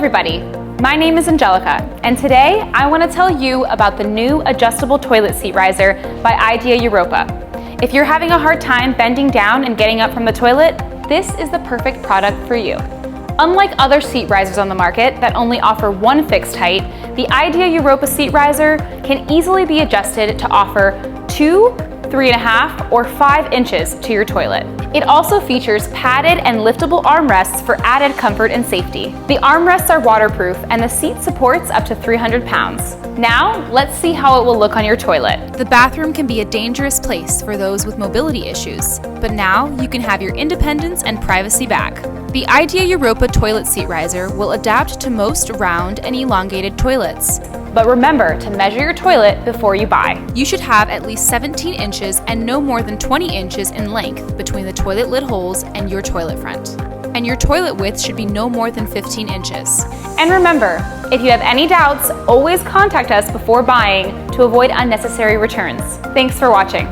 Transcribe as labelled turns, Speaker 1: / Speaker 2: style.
Speaker 1: everybody, my name is Angelica, and today I want to tell you about the new adjustable toilet seat riser by IdeaEuropa. If you're having a hard time bending down and getting up from the toilet, this is the perfect product for you. Unlike other seat risers on the market that only offer one fixed height, the IdeaEuropa seat riser can easily be adjusted to offer 2, 3.5, or 5 inches to your toilet. It also features padded and liftable armrests for added comfort and safety. The armrests are waterproof and the seat supports up to 300 pounds. Now, let's see how it will look on your toilet. The bathroom can be a dangerous place for those with mobility issues, but now you can have your independence and privacy back. The IdeaEuropa toilet seat riser will adapt to most round and elongated toilets. But remember to measure your toilet before you buy. You should have at least 17 inches and no more than 20 inches in length between the toilet lid holes and your toilet front. And your toilet width should be no more than 15 inches. And remember, if you have any doubts, always contact us before buying to avoid unnecessary returns. Thanks for watching.